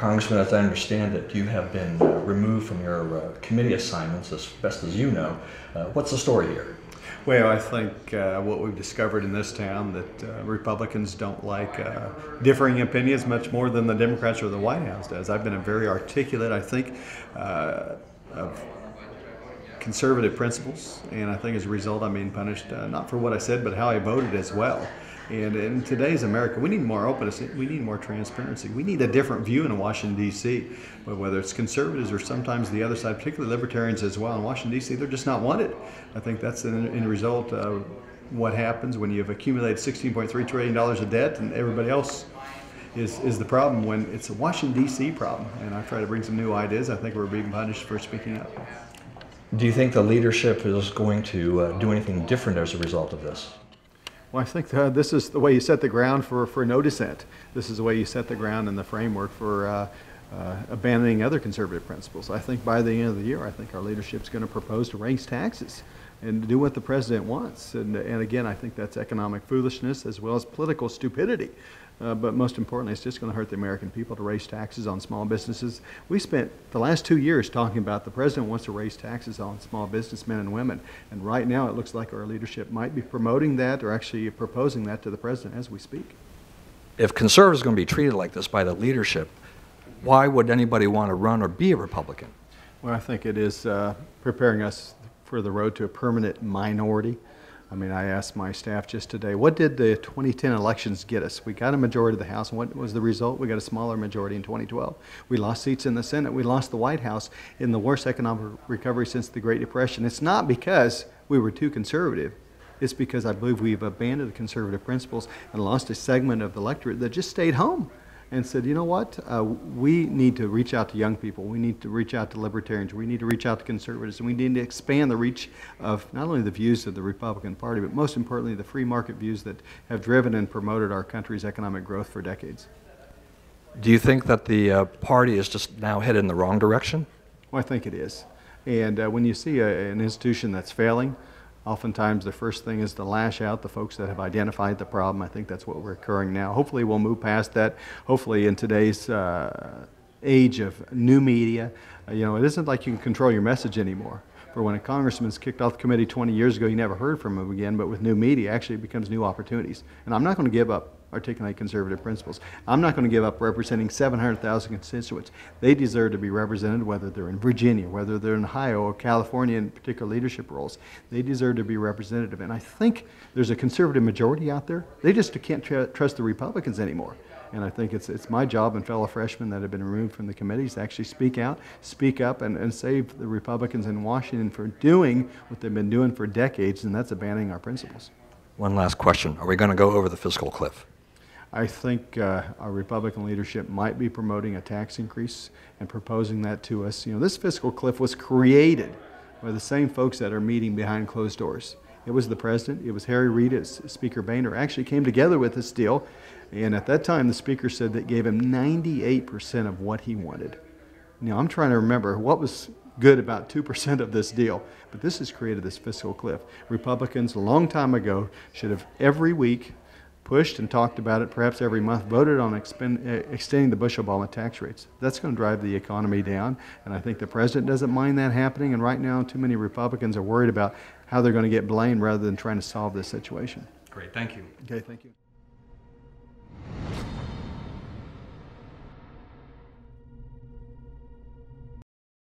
Congressman, as I understand it, you have been removed from your committee assignments as best as you know. What's the story here? Well, I think what we've discovered in this town that Republicans don't like differing opinions much more than the Democrats or the White House does. I've been very articulate, I think, of conservative principles, and I think as a result I'm being punished not for what I said, but how I voted as well. And in today's America, we need more openness, we need more transparency, we need a different view in Washington, D.C. But whether it's conservatives or sometimes the other side, particularly libertarians as well in Washington, D.C., they're just not wanted. I think that's in result of what happens when you've accumulated $16.3 trillion of debt and everybody else is the problem when it's a Washington, D.C. problem. And I try to bring some new ideas. I think we're being punished for speaking up. Do you think the leadership is going to do anything different as a result of this? Well, I think this is the way you set the ground for no dissent. This is the way you set the ground and the framework for abandoning other conservative principles. I think by the end of the year, I think our leadership is going to propose to raise taxes and do what the president wants. And again, I think that's economic foolishness as well as political stupidity. But most importantly, it's just going to hurt the American people to raise taxes on small businesses. We spent the last 2 years talking about the president wants to raise taxes on small businessmen and women. And right now it looks like our leadership might be promoting that or actually proposing that to the president as we speak. If conservatives are going to be treated like this by the leadership, why would anybody want to run or be a Republican? Well, I think it is preparing us for the road to a permanent minority. I mean, I asked my staff just today, what did the 2010 elections get us? We got a majority of the House, and what was the result? We got a smaller majority in 2012. We lost seats in the Senate. We lost the White House in the worst economic recovery since the Great Depression. It's not because we were too conservative. It's because I believe we've abandoned conservative principles and lost a segment of the electorate that just stayed home and said, you know what, we need to reach out to young people, we need to reach out to libertarians, we need to reach out to conservatives, and we need to expand the reach of not only the views of the Republican Party, but most importantly the free market views that have driven and promoted our country's economic growth for decades. Do you think that the party is just now headed in the wrong direction? Well, I think it is. And when you see an institution that's failing, oftentimes the first thing is to lash out the folks that have identified the problem. I think that's what we're occurring now. Hopefully we'll move past that. Hopefully in today's age of new media, you know, it isn't like you can control your message anymore. For when a congressman's kicked off the committee 20 years ago, you never heard from him again, but with new media, actually it becomes new opportunities. And I'm not going to give up articulate conservative principles. I'm not going to give up representing 700,000 constituents. They deserve to be represented, whether they're in Virginia, whether they're in Ohio or California in particular leadership roles. They deserve to be representative. And I think there's a conservative majority out there. They just can't trust the Republicans anymore. And I think it's my job and fellow freshmen that have been removed from the committees to actually speak out, speak up, and save the Republicans in Washington for doing what they've been doing for decades, and that's abandoning our principles. One last question. Are we going to go over the fiscal cliff? I think our Republican leadership might be promoting a tax increase and proposing that to us. You know, this fiscal cliff was created by the same folks that are meeting behind closed doors. It was the president, it was Harry Reid, as Speaker Boehner actually came together with this deal. And at that time, the speaker said that gave him 98% of what he wanted. Now, I'm trying to remember what was good about 2% of this deal, but this has created this fiscal cliff. Republicans, a long time ago, should have every week pushed and talked about it, perhaps every month, voted on extending the Bush-Obama tax rates. That's going to drive the economy down, and I think the president doesn't mind that happening, and right now too many Republicans are worried about how they're going to get blamed rather than trying to solve this situation. Great, thank you. Okay, thank you.